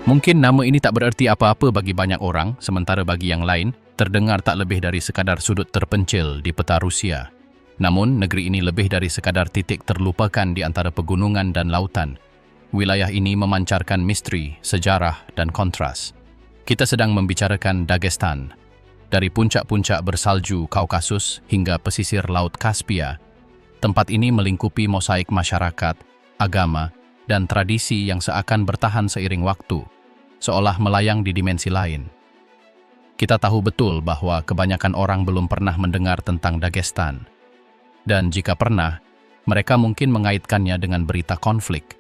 Mungkin nama ini tak bererti apa-apa bagi banyak orang, sementara bagi yang lain, terdengar tak lebih dari sekadar sudut terpencil di peta Rusia. Namun, negeri ini lebih dari sekadar titik terlupakan di antara pegunungan dan lautan. Wilayah ini memancarkan misteri, sejarah, dan kontras. Kita sedang membicarakan Dagestan. Dari puncak-puncak bersalju Kaukasus hingga pesisir Laut Kaspia, tempat ini melingkupi mosaik masyarakat, agama, dan tradisi yang seakan bertahan seiring waktu, seolah melayang di dimensi lain. Kita tahu betul bahwa kebanyakan orang belum pernah mendengar tentang Dagestan. Dan jika pernah, mereka mungkin mengaitkannya dengan berita konflik,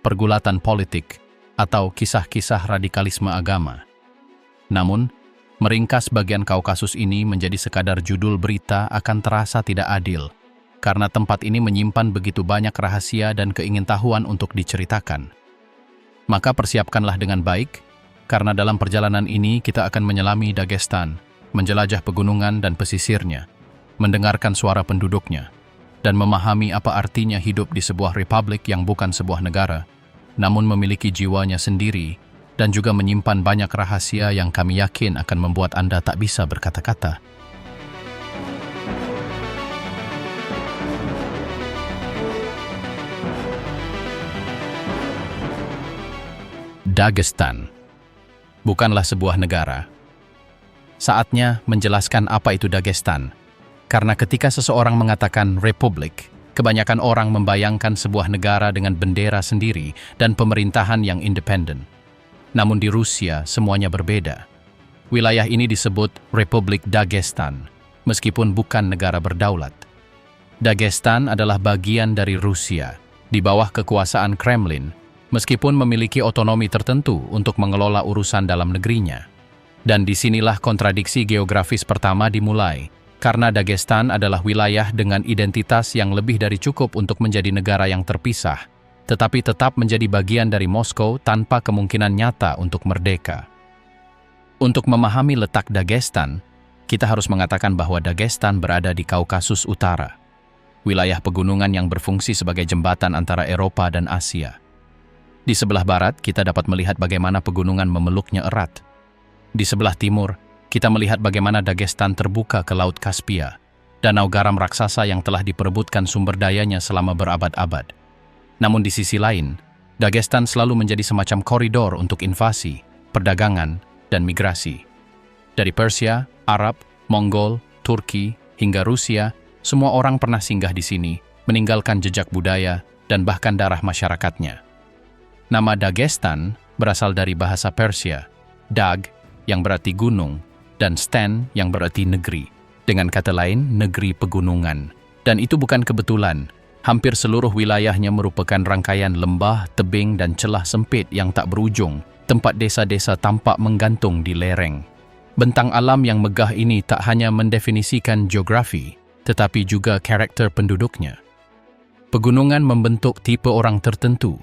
pergulatan politik, atau kisah-kisah radikalisme agama. Namun, meringkas bagian Kaukasus ini menjadi sekadar judul berita akan terasa tidak adil, karena tempat ini menyimpan begitu banyak rahasia dan keingintahuan untuk diceritakan. Maka persiapkanlah dengan baik, karena dalam perjalanan ini kita akan menyelami Dagestan, menjelajah pegunungan dan pesisirnya, mendengarkan suara penduduknya, dan memahami apa artinya hidup di sebuah republik yang bukan sebuah negara, namun memiliki jiwanya sendiri, dan juga menyimpan banyak rahasia yang kami yakin akan membuat Anda tak bisa berkata-kata. Dagestan bukanlah sebuah negara. Saatnya menjelaskan apa itu Dagestan, karena ketika seseorang mengatakan republik, kebanyakan orang membayangkan sebuah negara dengan bendera sendiri dan pemerintahan yang independen. Namun di Rusia semuanya berbeda. Wilayah ini disebut Republik Dagestan, meskipun bukan negara berdaulat. Dagestan adalah bagian dari Rusia, di bawah kekuasaan Kremlin, meskipun memiliki otonomi tertentu untuk mengelola urusan dalam negerinya. Dan disinilah kontradiksi geografis pertama dimulai, karena Dagestan adalah wilayah dengan identitas yang lebih dari cukup untuk menjadi negara yang terpisah, tetapi tetap menjadi bagian dari Moskow tanpa kemungkinan nyata untuk merdeka. Untuk memahami letak Dagestan, kita harus mengatakan bahwa Dagestan berada di Kaukasus Utara, wilayah pegunungan yang berfungsi sebagai jembatan antara Eropa dan Asia. Di sebelah barat, kita dapat melihat bagaimana pegunungan memeluknya erat. Di sebelah timur, kita melihat bagaimana Dagestan terbuka ke Laut Kaspia, danau garam raksasa yang telah diperebutkan sumber dayanya selama berabad-abad. Namun di sisi lain, Dagestan selalu menjadi semacam koridor untuk invasi, perdagangan, dan migrasi. Dari Persia, Arab, Mongol, Turki, hingga Rusia, semua orang pernah singgah di sini, meninggalkan jejak budaya dan bahkan darah masyarakatnya. Nama Dagestan berasal dari bahasa Persia, Dag yang berarti gunung, dan Stan yang berarti negeri. Dengan kata lain, negeri pegunungan. Dan itu bukan kebetulan. Hampir seluruh wilayahnya merupakan rangkaian lembah, tebing, dan celah sempit yang tak berujung, tempat desa-desa tampak menggantung di lereng. Bentang alam yang megah ini tak hanya mendefinisikan geografi, tetapi juga karakter penduduknya. Pegunungan membentuk tipe orang tertentu,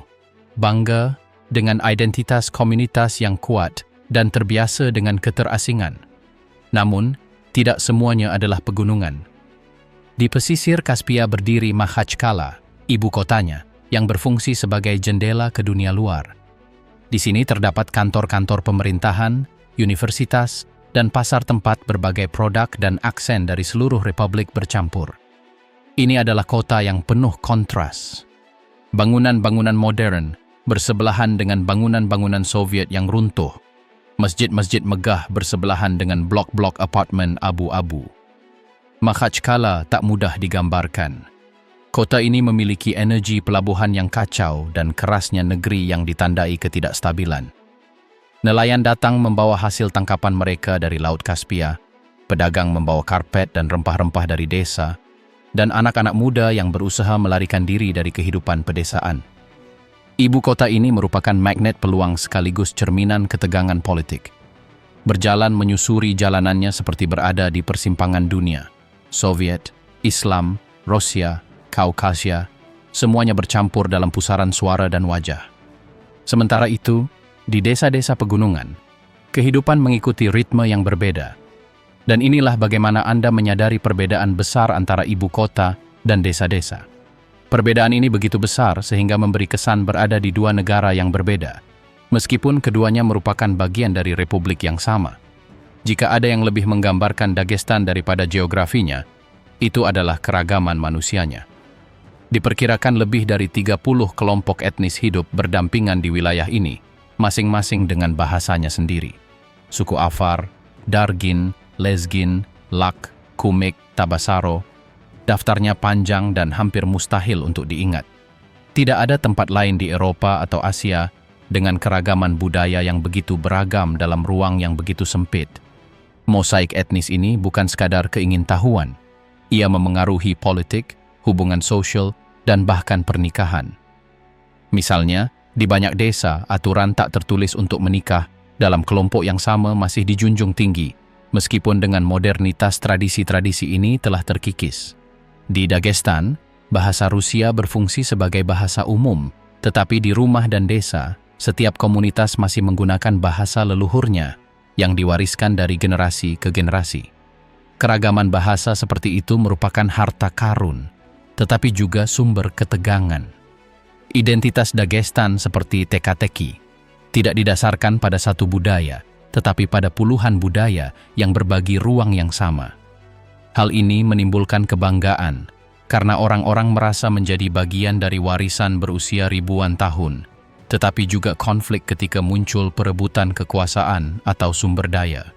bangga dengan identitas komunitas yang kuat dan terbiasa dengan keterasingan. Namun, tidak semuanya adalah pegunungan. Di pesisir Kaspia berdiri Makhachkala, ibu kotanya, yang berfungsi sebagai jendela ke dunia luar. Di sini terdapat kantor-kantor pemerintahan, universitas, dan pasar tempat berbagai produk dan aksen dari seluruh republik bercampur. Ini adalah kota yang penuh kontras. Bangunan-bangunan modern bersebelahan dengan bangunan-bangunan Soviet yang runtuh. Masjid-masjid megah bersebelahan dengan blok-blok apartemen abu-abu. Makhachkala tak mudah digambarkan. Kota ini memiliki energi pelabuhan yang kacau dan kerasnya negeri yang ditandai ketidakstabilan. Nelayan datang membawa hasil tangkapan mereka dari Laut Kaspia, pedagang membawa karpet dan rempah-rempah dari desa, dan anak-anak muda yang berusaha melarikan diri dari kehidupan pedesaan. Ibu kota ini merupakan magnet peluang sekaligus cerminan ketegangan politik. Berjalan menyusuri jalanannya seperti berada di persimpangan dunia. Soviet, Islam, Rusia, Kaukasia, semuanya bercampur dalam pusaran suara dan wajah. Sementara itu, di desa-desa pegunungan, kehidupan mengikuti ritme yang berbeda. Dan inilah bagaimana Anda menyadari perbedaan besar antara ibu kota dan desa-desa. Perbedaan ini begitu besar sehingga memberi kesan berada di dua negara yang berbeda, meskipun keduanya merupakan bagian dari republik yang sama. Jika ada yang lebih menggambarkan Dagestan daripada geografinya, itu adalah keragaman manusianya. Diperkirakan lebih dari 30 kelompok etnis hidup berdampingan di wilayah ini, masing-masing dengan bahasanya sendiri. Suku Afar, Dargin, Lezgin, Lak, Kumik, Tabasaro. Daftarnya panjang dan hampir mustahil untuk diingat. Tidak ada tempat lain di Eropa atau Asia dengan keragaman budaya yang begitu beragam dalam ruang yang begitu sempit. Mosaik etnis ini bukan sekadar keingintahuan. Ia memengaruhi politik, hubungan sosial, dan bahkan pernikahan. Misalnya, di banyak desa, aturan tak tertulis untuk menikah dalam kelompok yang sama masih dijunjung tinggi, meskipun dengan modernitas tradisi-tradisi ini telah terkikis. Di Dagestan, bahasa Rusia berfungsi sebagai bahasa umum, tetapi di rumah dan desa, setiap komunitas masih menggunakan bahasa leluhurnya yang diwariskan dari generasi ke generasi. Keragaman bahasa seperti itu merupakan harta karun, tetapi juga sumber ketegangan. Identitas Dagestan seperti teka-teki tidak didasarkan pada satu budaya, tetapi pada puluhan budaya yang berbagi ruang yang sama. Hal ini menimbulkan kebanggaan, karena orang-orang merasa menjadi bagian dari warisan berusia ribuan tahun, tetapi juga konflik ketika muncul perebutan kekuasaan atau sumber daya.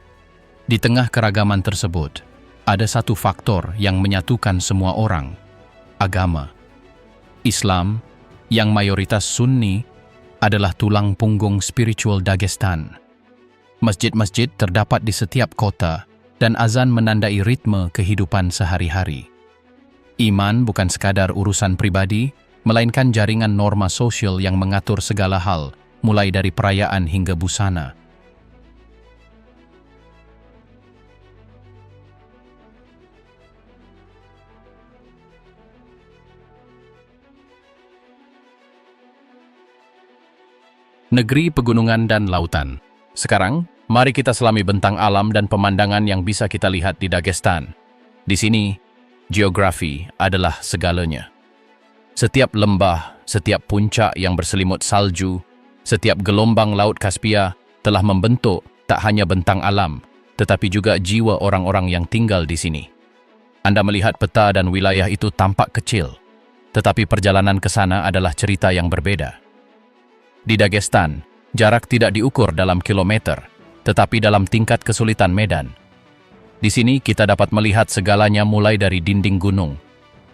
Di tengah keragaman tersebut, ada satu faktor yang menyatukan semua orang: agama. Islam, yang mayoritas Sunni, adalah tulang punggung spiritual Dagestan. Masjid-masjid terdapat di setiap kota, dan azan menandai ritme kehidupan sehari-hari. Iman bukan sekadar urusan pribadi, melainkan jaringan norma sosial yang mengatur segala hal, mulai dari perayaan hingga busana. Negeri pegunungan dan lautan. Sekarang, mari kita selami bentang alam dan pemandangan yang bisa kita lihat di Dagestan. Di sini, geografi adalah segalanya. Setiap lembah, setiap puncak yang berselimut salju, setiap gelombang Laut Kaspia telah membentuk tak hanya bentang alam, tetapi juga jiwa orang-orang yang tinggal di sini. Anda melihat peta dan wilayah itu tampak kecil, tetapi perjalanan ke sana adalah cerita yang berbeda. Di Dagestan, jarak tidak diukur dalam kilometer, tetapi dalam tingkat kesulitan medan. Di sini kita dapat melihat segalanya mulai dari dinding gunung,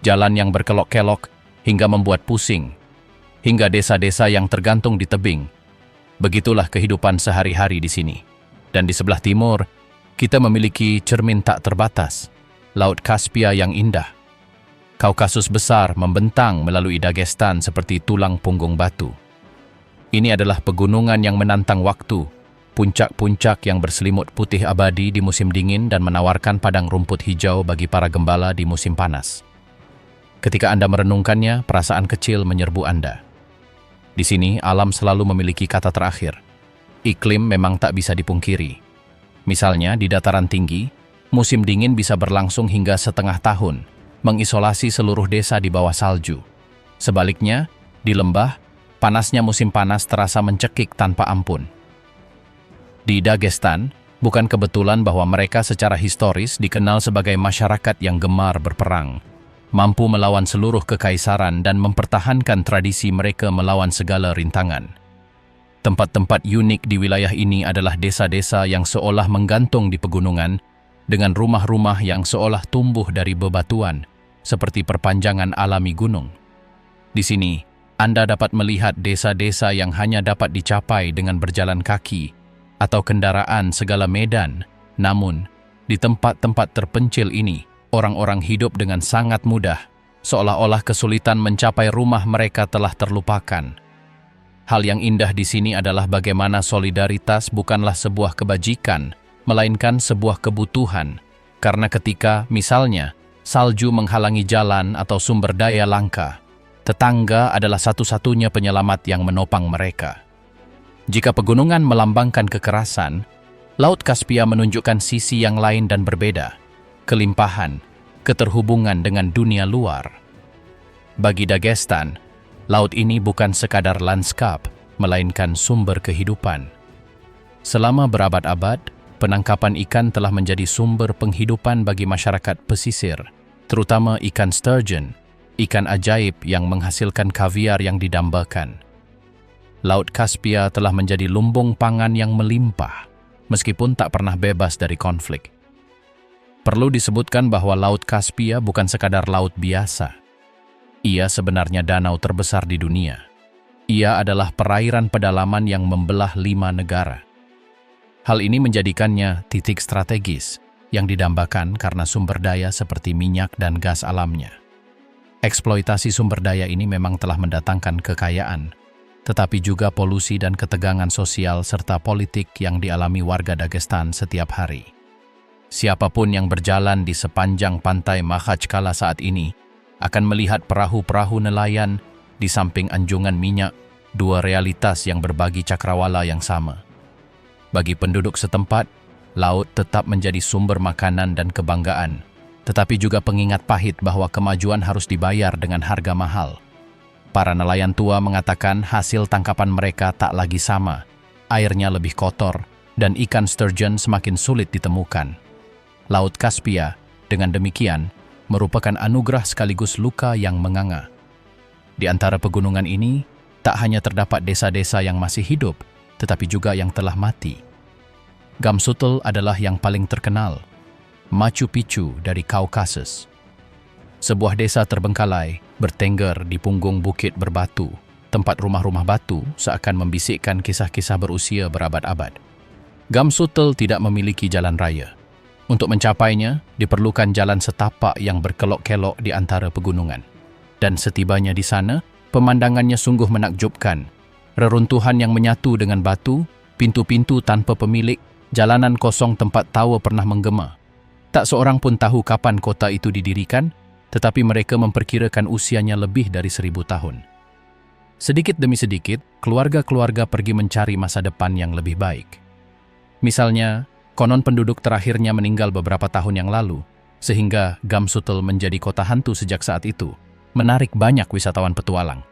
jalan yang berkelok-kelok hingga membuat pusing, hingga desa-desa yang tergantung di tebing. Begitulah kehidupan sehari-hari di sini. Dan di sebelah timur, kita memiliki cermin tak terbatas, Laut Kaspia yang indah. Kaukasus besar membentang melalui Dagestan seperti tulang punggung batu. Ini adalah pegunungan yang menantang waktu, puncak-puncak yang berselimut putih abadi di musim dingin dan menawarkan padang rumput hijau bagi para gembala di musim panas. Ketika Anda merenungkannya, perasaan kecil menyerbu Anda. Di sini, alam selalu memiliki kata terakhir. Iklim memang tak bisa dipungkiri. Misalnya, di dataran tinggi, musim dingin bisa berlangsung hingga setengah tahun, mengisolasi seluruh desa di bawah salju. Sebaliknya, di lembah, panasnya musim panas terasa mencekik tanpa ampun. Di Dagestan, bukan kebetulan bahwa mereka secara historis dikenal sebagai masyarakat yang gemar berperang, mampu melawan seluruh kekaisaran dan mempertahankan tradisi mereka melawan segala rintangan. Tempat-tempat unik di wilayah ini adalah desa-desa yang seolah menggantung di pegunungan, dengan rumah-rumah yang seolah tumbuh dari bebatuan, seperti perpanjangan alami gunung. Di sini, Anda dapat melihat desa-desa yang hanya dapat dicapai dengan berjalan kaki atau kendaraan segala medan. Namun, di tempat-tempat terpencil ini, orang-orang hidup dengan sangat mudah, seolah-olah kesulitan mencapai rumah mereka telah terlupakan. Hal yang indah di sini adalah bagaimana solidaritas bukanlah sebuah kebajikan, melainkan sebuah kebutuhan. Karena ketika, misalnya, salju menghalangi jalan atau sumber daya langka, tetangga adalah satu-satunya penyelamat yang menopang mereka. Jika pegunungan melambangkan kekerasan, Laut Kaspia menunjukkan sisi yang lain dan berbeda, kelimpahan, keterhubungan dengan dunia luar. Bagi Dagestan, laut ini bukan sekadar lanskap, melainkan sumber kehidupan. Selama berabad-abad, penangkapan ikan telah menjadi sumber penghidupan bagi masyarakat pesisir, terutama ikan sturgeon, ikan ajaib yang menghasilkan kaviar yang didambakan. Laut Kaspia telah menjadi lumbung pangan yang melimpah, meskipun tak pernah bebas dari konflik. Perlu disebutkan bahwa Laut Kaspia bukan sekadar laut biasa. Ia sebenarnya danau terbesar di dunia. Ia adalah perairan pedalaman yang membelah 5 negara. Hal ini menjadikannya titik strategis yang didambakan karena sumber daya seperti minyak dan gas alamnya. Eksploitasi sumber daya ini memang telah mendatangkan kekayaan, tetapi juga polusi dan ketegangan sosial serta politik yang dialami warga Dagestan setiap hari. Siapapun yang berjalan di sepanjang pantai Makhachkala saat ini akan melihat perahu-perahu nelayan di samping anjungan minyak, 2 realitas yang berbagi cakrawala yang sama. Bagi penduduk setempat, laut tetap menjadi sumber makanan dan kebanggaan, tetapi juga pengingat pahit bahwa kemajuan harus dibayar dengan harga mahal. Para nelayan tua mengatakan hasil tangkapan mereka tak lagi sama, airnya lebih kotor, dan ikan sturgeon semakin sulit ditemukan. Laut Kaspia, dengan demikian, merupakan anugerah sekaligus luka yang menganga. Di antara pegunungan ini, tak hanya terdapat desa-desa yang masih hidup, tetapi juga yang telah mati. Gamsutl adalah yang paling terkenal, Machu Picchu dari Kaukasus. Sebuah desa terbengkalai, bertengger di punggung bukit berbatu, tempat rumah-rumah batu seakan membisikkan kisah-kisah berusia berabad-abad. Gamsutl tidak memiliki jalan raya. Untuk mencapainya, diperlukan jalan setapak yang berkelok-kelok di antara pegunungan. Dan setibanya di sana, pemandangannya sungguh menakjubkan. Reruntuhan yang menyatu dengan batu, pintu-pintu tanpa pemilik, jalanan kosong tempat tawa pernah menggema. Tak seorang pun tahu kapan kota itu didirikan, tetapi mereka memperkirakan usianya lebih dari 1000 tahun. Sedikit demi sedikit, keluarga-keluarga pergi mencari masa depan yang lebih baik. Misalnya, konon penduduk terakhirnya meninggal beberapa tahun yang lalu, sehingga Gamsutl menjadi kota hantu sejak saat itu, menarik banyak wisatawan petualang.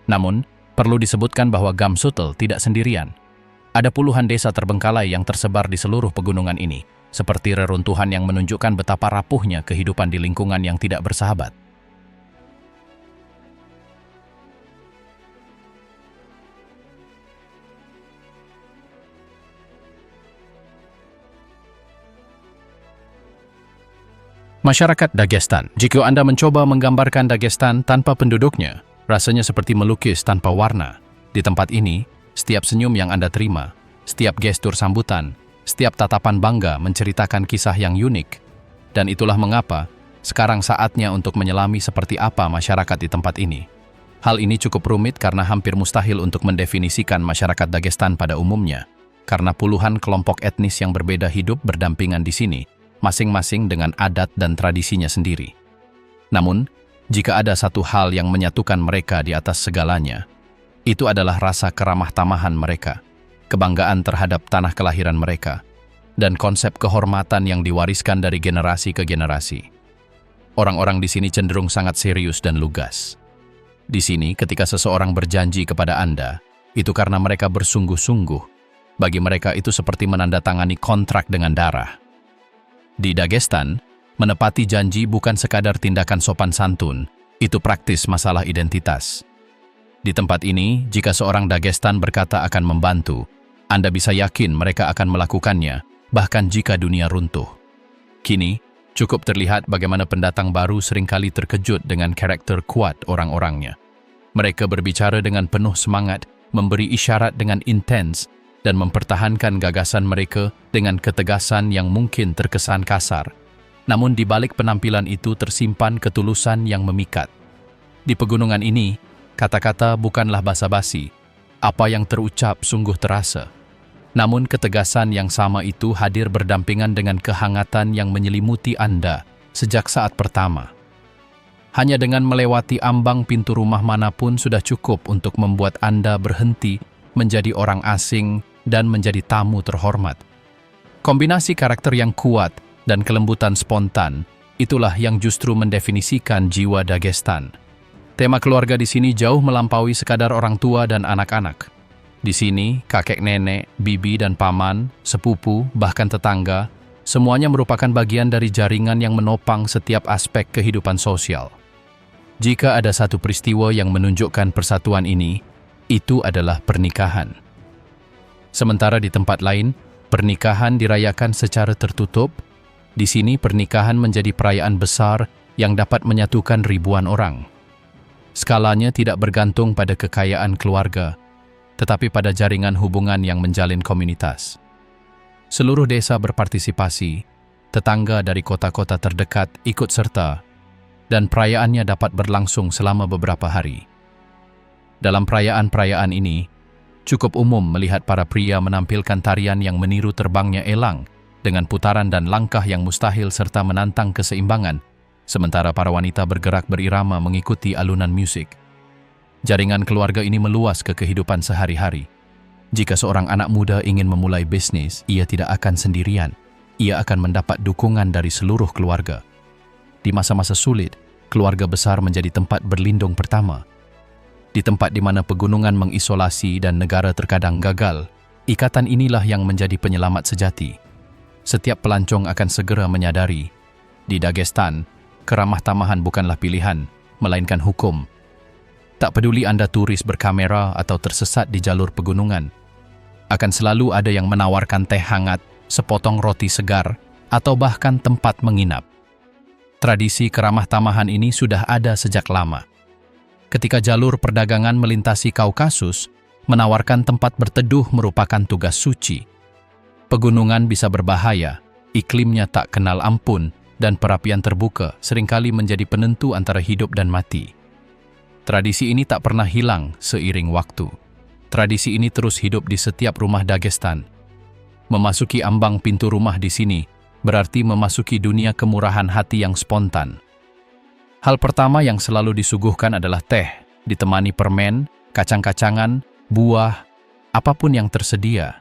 Namun, perlu disebutkan bahwa Gamsutl tidak sendirian. Ada puluhan desa terbengkalai yang tersebar di seluruh pegunungan ini, seperti reruntuhan yang menunjukkan betapa rapuhnya kehidupan di lingkungan yang tidak bersahabat. Masyarakat Dagestan. Jika Anda mencoba menggambarkan Dagestan tanpa penduduknya, rasanya seperti melukis tanpa warna. Di tempat ini, setiap senyum yang Anda terima, setiap gestur sambutan, setiap tatapan bangga menceritakan kisah yang unik. Dan itulah mengapa sekarang saatnya untuk menyelami seperti apa masyarakat di tempat ini. Hal ini cukup rumit karena hampir mustahil untuk mendefinisikan masyarakat Dagestan pada umumnya, karena puluhan kelompok etnis yang berbeda hidup berdampingan di sini, masing-masing dengan adat dan tradisinya sendiri. Namun, jika ada satu hal yang menyatukan mereka di atas segalanya, itu adalah rasa keramah tamahan mereka, kebanggaan terhadap tanah kelahiran mereka, dan konsep kehormatan yang diwariskan dari generasi ke generasi. Orang-orang di sini cenderung sangat serius dan lugas. Di sini, ketika seseorang berjanji kepada Anda, itu karena mereka bersungguh-sungguh. Bagi mereka itu seperti menandatangani kontrak dengan darah. Di Dagestan, menepati janji bukan sekadar tindakan sopan santun, itu praktis masalah identitas. Di tempat ini, jika seorang Dagestan berkata akan membantu, Anda bisa yakin mereka akan melakukannya, bahkan jika dunia runtuh. Kini, cukup terlihat bagaimana pendatang baru seringkali terkejut dengan karakter kuat orang-orangnya. Mereka berbicara dengan penuh semangat, memberi isyarat dengan intens, dan mempertahankan gagasan mereka dengan ketegasan yang mungkin terkesan kasar. Namun di balik penampilan itu tersimpan ketulusan yang memikat. Di pegunungan ini, kata-kata bukanlah basa-basi. Apa yang terucap sungguh terasa. Namun ketegasan yang sama itu hadir berdampingan dengan kehangatan yang menyelimuti Anda sejak saat pertama. Hanya dengan melewati ambang pintu rumah manapun sudah cukup untuk membuat Anda berhenti menjadi orang asing dan menjadi tamu terhormat. Kombinasi karakter yang kuat dan kelembutan spontan, itulah yang justru mendefinisikan jiwa Dagestan. Tema keluarga di sini jauh melampaui sekadar orang tua dan anak-anak. Di sini, kakek nenek, bibi dan paman, sepupu, bahkan tetangga, semuanya merupakan bagian dari jaringan yang menopang setiap aspek kehidupan sosial. Jika ada satu peristiwa yang menunjukkan persatuan ini, itu adalah pernikahan. Sementara di tempat lain, pernikahan dirayakan secara tertutup. Di sini pernikahan menjadi perayaan besar yang dapat menyatukan ribuan orang. Skalanya tidak bergantung pada kekayaan keluarga, tetapi pada jaringan hubungan yang menjalin komunitas. Seluruh desa berpartisipasi, tetangga dari kota-kota terdekat ikut serta, dan perayaannya dapat berlangsung selama beberapa hari. Dalam perayaan-perayaan ini, cukup umum melihat para pria menampilkan tarian yang meniru terbangnya elang dengan putaran dan langkah yang mustahil serta menantang keseimbangan, sementara para wanita bergerak berirama mengikuti alunan musik. Jaringan keluarga ini meluas ke kehidupan sehari-hari. Jika seorang anak muda ingin memulai bisnis, ia tidak akan sendirian. Ia akan mendapat dukungan dari seluruh keluarga. Di masa-masa sulit, keluarga besar menjadi tempat berlindung pertama. Di tempat di mana pegunungan mengisolasi dan negara terkadang gagal, ikatan inilah yang menjadi penyelamat sejati. Setiap pelancong akan segera menyadari, di Dagestan, keramah tamahan bukanlah pilihan, melainkan hukum. Tak peduli Anda turis berkamera atau tersesat di jalur pegunungan, akan selalu ada yang menawarkan teh hangat, sepotong roti segar, atau bahkan tempat menginap. Tradisi keramah tamahan ini sudah ada sejak lama. Ketika jalur perdagangan melintasi Kaukasus, menawarkan tempat berteduh merupakan tugas suci. Pegunungan bisa berbahaya, iklimnya tak kenal ampun, dan perapian terbuka seringkali menjadi penentu antara hidup dan mati. Tradisi ini tak pernah hilang seiring waktu. Tradisi ini terus hidup di setiap rumah Dagestan. Memasuki ambang pintu rumah di sini berarti memasuki dunia kemurahan hati yang spontan. Hal pertama yang selalu disuguhkan adalah teh, ditemani permen, kacang-kacangan, buah, apapun yang tersedia.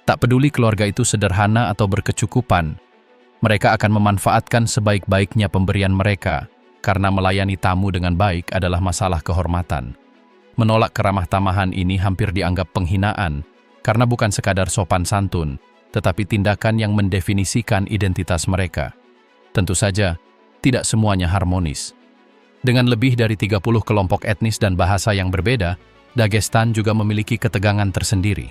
Tak peduli keluarga itu sederhana atau berkecukupan, mereka akan memanfaatkan sebaik-baiknya pemberian mereka, karena melayani tamu dengan baik adalah masalah kehormatan. Menolak keramah tamahan ini hampir dianggap penghinaan, karena bukan sekadar sopan santun, tetapi tindakan yang mendefinisikan identitas mereka. Tentu saja, tidak semuanya harmonis. Dengan lebih dari 30 kelompok etnis dan bahasa yang berbeda, Dagestan juga memiliki ketegangan tersendiri.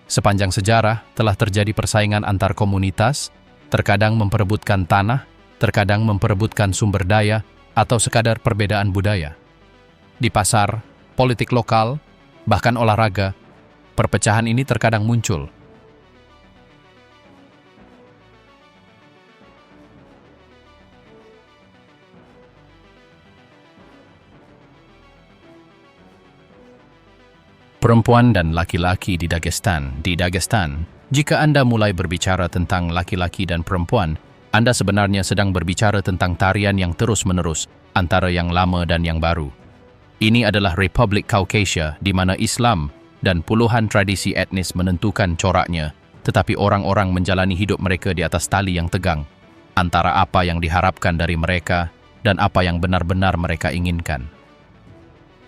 Sepanjang sejarah, telah terjadi persaingan antar komunitas, terkadang memperebutkan tanah, terkadang memperebutkan sumber daya, atau sekadar perbedaan budaya. Di pasar, politik lokal, bahkan olahraga, perpecahan ini terkadang muncul. Perempuan dan laki-laki di Dagestan. Di Dagestan, jika Anda mulai berbicara tentang laki-laki dan perempuan, Anda sebenarnya sedang berbicara tentang tarian yang terus-menerus antara yang lama dan yang baru. Ini adalah Republik Kaukasia di mana Islam dan puluhan tradisi etnis menentukan coraknya, tetapi orang-orang menjalani hidup mereka di atas tali yang tegang antara apa yang diharapkan dari mereka dan apa yang benar-benar mereka inginkan.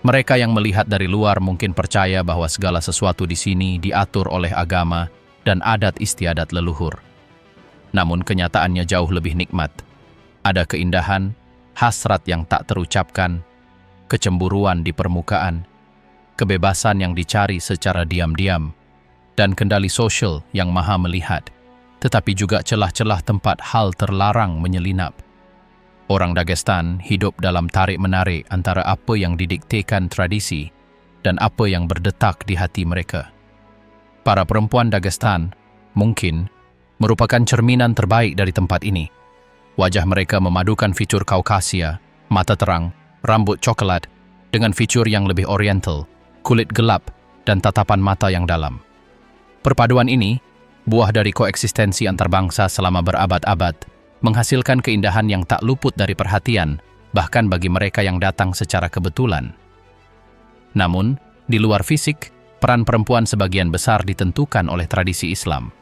Mereka yang melihat dari luar mungkin percaya bahwa segala sesuatu di sini diatur oleh agama dan adat istiadat leluhur. Namun kenyataannya jauh lebih nikmat. Ada keindahan, hasrat yang tak terucapkan, kecemburuan di permukaan, kebebasan yang dicari secara diam-diam, dan kendali sosial yang maha melihat, tetapi juga celah-celah tempat hal terlarang menyelinap. Orang Dagestan hidup dalam tarik-menarik antara apa yang didiktekan tradisi dan apa yang berdetak di hati mereka. Para perempuan Dagestan mungkin merupakan cerminan terbaik dari tempat ini. Wajah mereka memadukan fitur Kaukasia, mata terang, rambut coklat, dengan fitur yang lebih oriental, kulit gelap, dan tatapan mata yang dalam. Perpaduan ini, buah dari koeksistensi antar bangsa selama berabad-abad, menghasilkan keindahan yang tak luput dari perhatian, bahkan bagi mereka yang datang secara kebetulan. Namun, di luar fisik, peran perempuan sebagian besar ditentukan oleh tradisi Islam.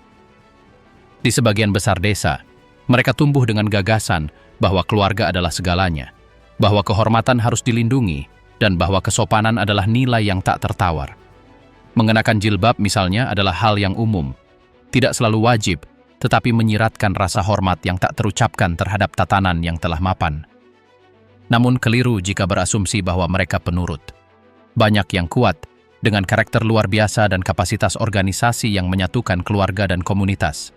Di sebagian besar desa, mereka tumbuh dengan gagasan bahwa keluarga adalah segalanya, bahwa kehormatan harus dilindungi, dan bahwa kesopanan adalah nilai yang tak tertawar. Mengenakan jilbab misalnya adalah hal yang umum, tidak selalu wajib, tetapi menyiratkan rasa hormat yang tak terucapkan terhadap tatanan yang telah mapan. Namun keliru jika berasumsi bahwa mereka penurut. Banyak yang kuat, dengan karakter luar biasa dan kapasitas organisasi yang menyatukan keluarga dan komunitas.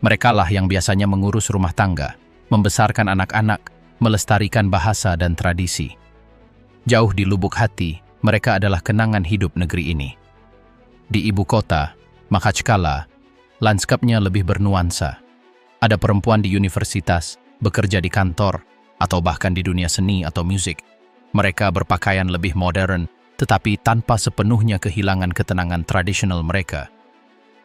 Merekalah yang biasanya mengurus rumah tangga, membesarkan anak-anak, melestarikan bahasa dan tradisi. Jauh di lubuk hati, mereka adalah kenangan hidup negeri ini. Di ibu kota, Makhachkala, lanskapnya lebih bernuansa. Ada perempuan di universitas, bekerja di kantor, atau bahkan di dunia seni atau musik. Mereka berpakaian lebih modern, tetapi tanpa sepenuhnya kehilangan ketenangan tradisional mereka.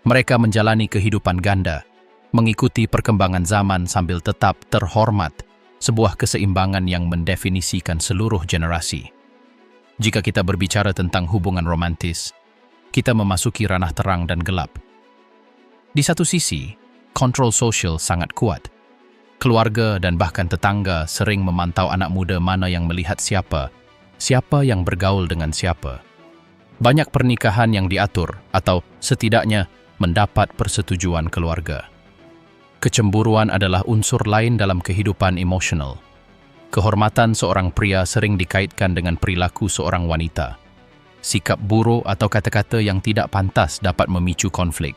Mereka menjalani kehidupan ganda, mengikuti perkembangan zaman sambil tetap terhormat, sebuah keseimbangan yang mendefinisikan seluruh generasi. Jika kita berbicara tentang hubungan romantis, kita memasuki ranah terang dan gelap. Di satu sisi, kontrol sosial sangat kuat. Keluarga dan bahkan tetangga sering memantau anak muda mana yang melihat siapa yang bergaul dengan siapa. Banyak pernikahan yang diatur atau setidaknya mendapat persetujuan keluarga. Kecemburuan adalah unsur lain dalam kehidupan emosional. Kehormatan seorang pria sering dikaitkan dengan perilaku seorang wanita. Sikap buruk atau kata-kata yang tidak pantas dapat memicu konflik.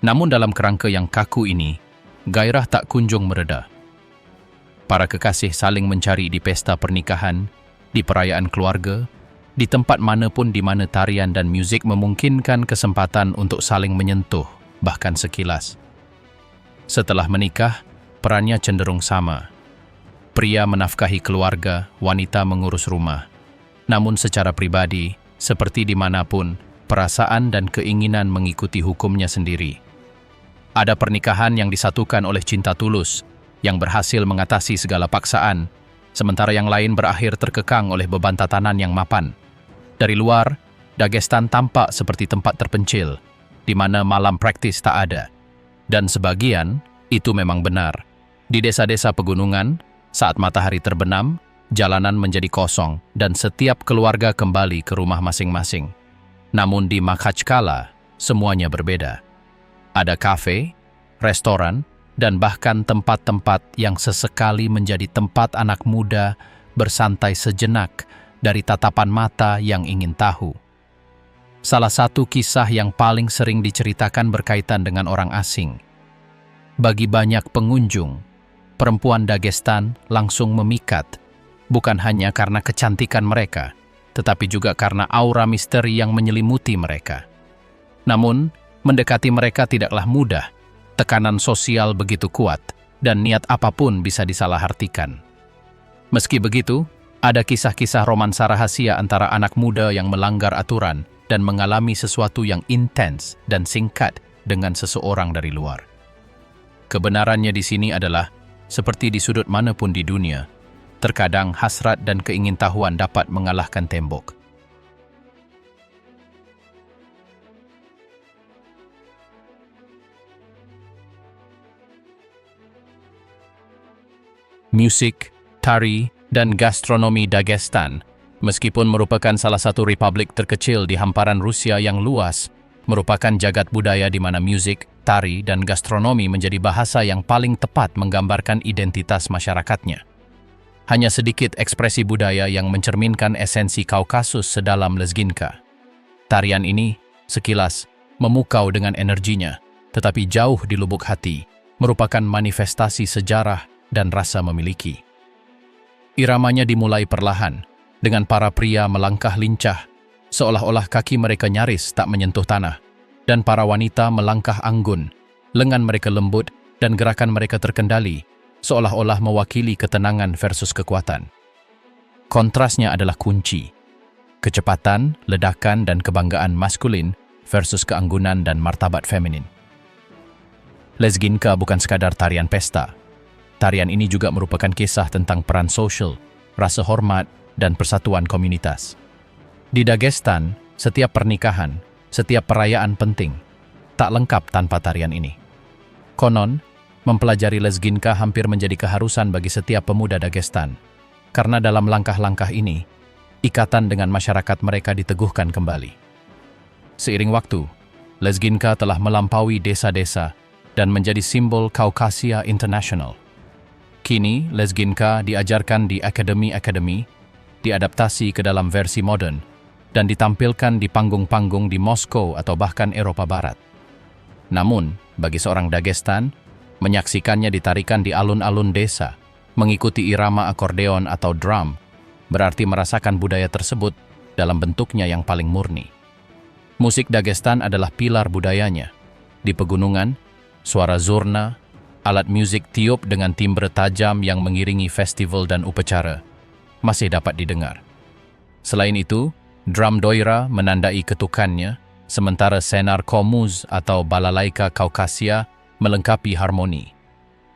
Namun dalam kerangka yang kaku ini, gairah tak kunjung mereda. Para kekasih saling mencari di pesta pernikahan, di perayaan keluarga, di tempat manapun di mana tarian dan muzik memungkinkan kesempatan untuk saling menyentuh, bahkan sekilas. Setelah menikah, perannya cenderung sama. Pria menafkahi keluarga, wanita mengurus rumah. Namun secara pribadi, seperti dimanapun, perasaan dan keinginan mengikuti hukumnya sendiri. Ada pernikahan yang disatukan oleh cinta tulus, yang berhasil mengatasi segala paksaan, sementara yang lain berakhir terkekang oleh beban tatanan yang mapan. Dari luar, Dagestan tampak seperti tempat terpencil, di mana malam praktis tak ada. Dan sebagian, itu memang benar. Di desa-desa pegunungan, saat matahari terbenam, jalanan menjadi kosong dan setiap keluarga kembali ke rumah masing-masing. Namun di Makhachkala, semuanya berbeda. Ada kafe, restoran, dan bahkan tempat-tempat yang sesekali menjadi tempat anak muda bersantai sejenak dari tatapan mata yang ingin tahu. Salah satu kisah yang paling sering diceritakan berkaitan dengan orang asing. Bagi banyak pengunjung, perempuan Dagestan langsung memikat, bukan hanya karena kecantikan mereka, tetapi juga karena aura misteri yang menyelimuti mereka. Namun, mendekati mereka tidaklah mudah, tekanan sosial begitu kuat, dan niat apapun bisa disalahartikan. Meski begitu, ada kisah-kisah romansa rahasia antara anak muda yang melanggar aturan dan mengalami sesuatu yang intens dan singkat dengan seseorang dari luar. Kebenarannya di sini adalah, seperti di sudut manapun di dunia, terkadang hasrat dan keingintahuan dapat mengalahkan tembok. Musik, tari, dan gastronomi Dagestan, meskipun merupakan salah satu republik terkecil di hamparan Rusia yang luas, merupakan jagat budaya di mana musik, tari, dan gastronomi menjadi bahasa yang paling tepat menggambarkan identitas masyarakatnya. Hanya sedikit ekspresi budaya yang mencerminkan esensi Kaukasus sedalam Lezginka. Tarian ini, sekilas, memukau dengan energinya, tetapi jauh di lubuk hati, merupakan manifestasi sejarah dan rasa memiliki. Iramanya dimulai perlahan, dengan para pria melangkah lincah, seolah-olah kaki mereka nyaris tak menyentuh tanah, dan para wanita melangkah anggun, lengan mereka lembut dan gerakan mereka terkendali, seolah-olah mewakili ketenangan versus kekuatan. Kontrasnya adalah kunci. Kecepatan, ledakan, dan kebanggaan maskulin versus keanggunan dan martabat feminin. Lezginka bukan sekadar tarian pesta. Tarian ini juga merupakan kisah tentang peran sosial, rasa hormat, dan persatuan komunitas. Di Dagestan, setiap pernikahan, setiap perayaan penting, tak lengkap tanpa tarian ini. Konon, mempelajari lezginka hampir menjadi keharusan bagi setiap pemuda Dagestan, karena dalam langkah-langkah ini, ikatan dengan masyarakat mereka diteguhkan kembali. Seiring waktu, lezginka telah melampaui desa-desa dan menjadi simbol Kaukasia International. Kini, lezginka diajarkan di akademi-akademi, diadaptasi ke dalam versi modern, dan ditampilkan di panggung-panggung di Moskow atau bahkan Eropa Barat. Namun, bagi seorang Dagestan, menyaksikannya ditarikan di alun-alun desa, mengikuti irama akordeon atau drum, berarti merasakan budaya tersebut dalam bentuknya yang paling murni. Musik Dagestan adalah pilar budayanya. Di pegunungan, suara zurna, alat musik tiup dengan timbre tajam yang mengiringi festival dan upacara, masih dapat didengar. Selain itu, drum doira menandai ketukannya, sementara senar komuz atau balalaika Kaukasia melengkapi harmoni.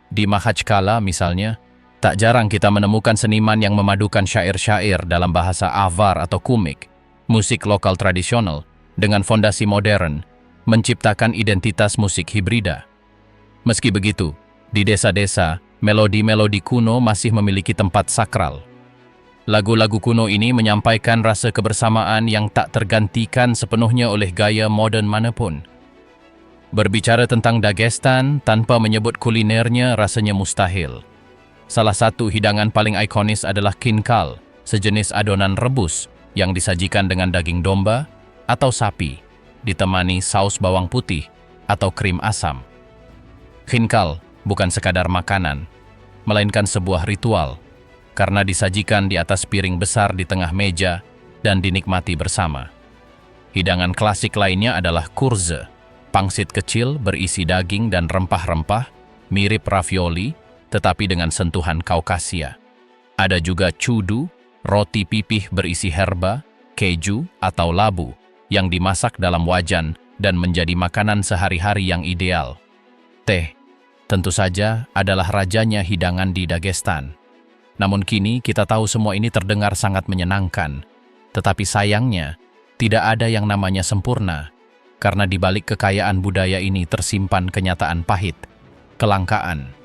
Di Makhachkala misalnya, tak jarang kita menemukan seniman yang memadukan syair-syair dalam bahasa Avar atau Kumik, musik lokal tradisional, dengan fondasi modern, menciptakan identitas musik hibrida. Meski begitu, di desa-desa, melodi-melodi kuno masih memiliki tempat sakral. Lagu-lagu kuno ini menyampaikan rasa kebersamaan yang tak tergantikan sepenuhnya oleh gaya moden manapun. Berbicara tentang Dagestan tanpa menyebut kulinernya rasanya mustahil. Salah satu hidangan paling ikonis adalah kinkal, sejenis adonan rebus yang disajikan dengan daging domba atau sapi, ditemani saus bawang putih atau krim asam. Kinkal bukan sekadar makanan, melainkan sebuah ritual, karena disajikan di atas piring besar di tengah meja dan dinikmati bersama. Hidangan klasik lainnya adalah kurze, pangsit kecil berisi daging dan rempah-rempah, mirip ravioli, tetapi dengan sentuhan Kaukasia. Ada juga chudu, roti pipih berisi herba, keju, atau labu, yang dimasak dalam wajan dan menjadi makanan sehari-hari yang ideal. Teh, tentu saja, adalah rajanya hidangan di Dagestan. Namun kini kita tahu semua ini terdengar sangat menyenangkan. Tetapi sayangnya, tidak ada yang namanya sempurna, karena di balik kekayaan budaya ini tersimpan kenyataan pahit, kelangkaan.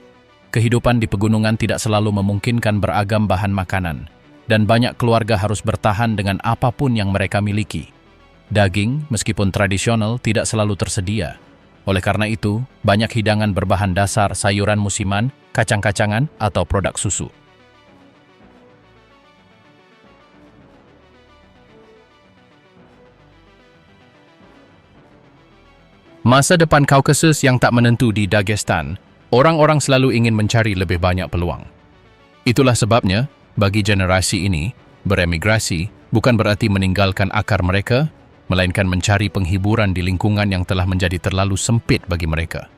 Kehidupan di pegunungan tidak selalu memungkinkan beragam bahan makanan, dan banyak keluarga harus bertahan dengan apapun yang mereka miliki. Daging, meskipun tradisional, tidak selalu tersedia. Oleh karena itu, banyak hidangan berbahan dasar sayuran musiman, kacang-kacangan, atau produk susu. Masa depan Kaukasus yang tak menentu di Dagestan, orang-orang selalu ingin mencari lebih banyak peluang. Itulah sebabnya, bagi generasi ini, beremigrasi bukan berarti meninggalkan akar mereka, melainkan mencari penghiburan di lingkungan yang telah menjadi terlalu sempit bagi mereka.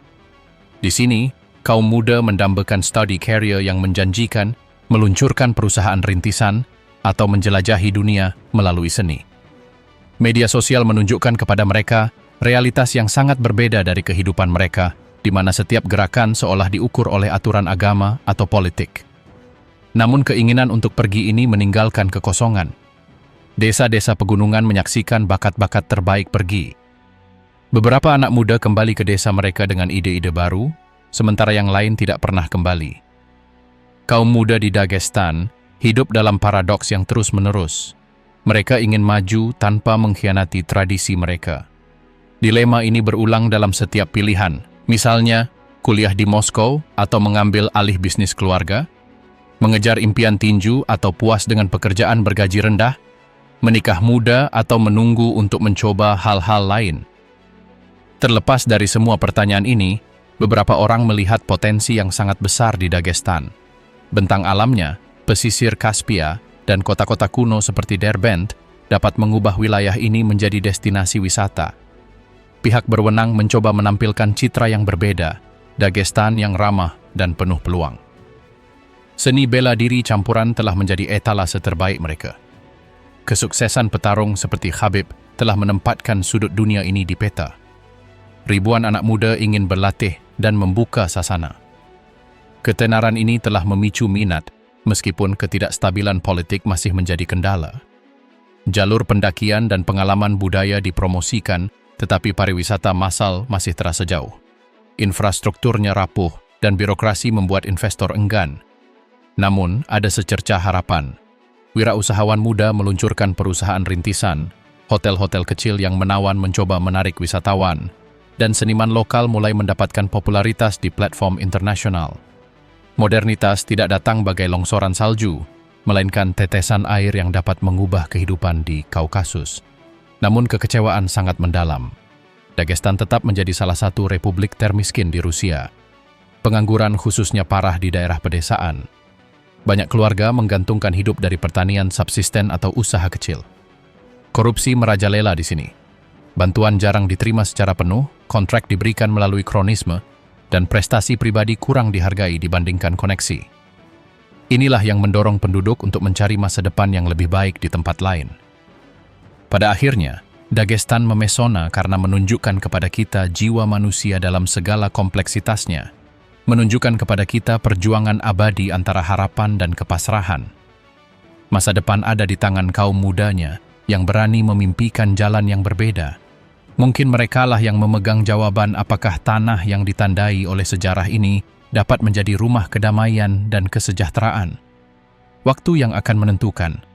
Di sini, kaum muda mendambakan study career yang menjanjikan, meluncurkan perusahaan rintisan, atau menjelajahi dunia melalui seni. Media sosial menunjukkan kepada mereka realitas yang sangat berbeda dari kehidupan mereka, di mana setiap gerakan seolah diukur oleh aturan agama atau politik. Namun keinginan untuk pergi ini meninggalkan kekosongan. Desa-desa pegunungan menyaksikan bakat-bakat terbaik pergi. Beberapa anak muda kembali ke desa mereka dengan ide-ide baru, sementara yang lain tidak pernah kembali. Kaum muda di Dagestan hidup dalam paradoks yang terus-menerus. Mereka ingin maju tanpa mengkhianati tradisi mereka. Dilema ini berulang dalam setiap pilihan, misalnya kuliah di Moskow atau mengambil alih bisnis keluarga, mengejar impian tinju atau puas dengan pekerjaan bergaji rendah, menikah muda atau menunggu untuk mencoba hal-hal lain. Terlepas dari semua pertanyaan ini, beberapa orang melihat potensi yang sangat besar di Dagestan. Bentang alamnya, pesisir Kaspia, dan kota-kota kuno seperti Derbent dapat mengubah wilayah ini menjadi destinasi wisata. Pihak berwenang mencoba menampilkan citra yang berbeda, Dagestan yang ramah dan penuh peluang. Seni bela diri campuran telah menjadi etalase terbaik mereka. Kesuksesan petarung seperti Khabib telah menempatkan sudut dunia ini di peta. Ribuan anak muda ingin berlatih dan membuka sasana. Ketenaran ini telah memicu minat, meskipun ketidakstabilan politik masih menjadi kendala. Jalur pendakian dan pengalaman budaya dipromosikan, tetapi pariwisata massal masih terasa jauh. infrastrukturnya rapuh, dan birokrasi membuat investor enggan. Namun, ada secercah harapan. Wirausahawan muda meluncurkan perusahaan rintisan, hotel-hotel kecil yang menawan mencoba menarik wisatawan, dan seniman lokal mulai mendapatkan popularitas di platform internasional. Modernitas tidak datang bagai longsoran salju, melainkan tetesan air yang dapat mengubah kehidupan di Kaukasus. Namun kekecewaan sangat mendalam. Dagestan tetap menjadi salah satu republik termiskin di Rusia. Pengangguran khususnya parah di daerah pedesaan. Banyak keluarga menggantungkan hidup dari pertanian subsisten atau usaha kecil. Korupsi merajalela di sini. Bantuan jarang diterima secara penuh, kontrak diberikan melalui kronisme, dan prestasi pribadi kurang dihargai dibandingkan koneksi. Inilah yang mendorong penduduk untuk mencari masa depan yang lebih baik di tempat lain. Pada akhirnya, Dagestan memesona karena menunjukkan kepada kita jiwa manusia dalam segala kompleksitasnya, menunjukkan kepada kita perjuangan abadi antara harapan dan kepasrahan. Masa depan ada di tangan kaum mudanya yang berani memimpikan jalan yang berbeda. Mungkin merekalah yang memegang jawaban apakah tanah yang ditandai oleh sejarah ini dapat menjadi rumah kedamaian dan kesejahteraan. Waktu yang akan menentukan.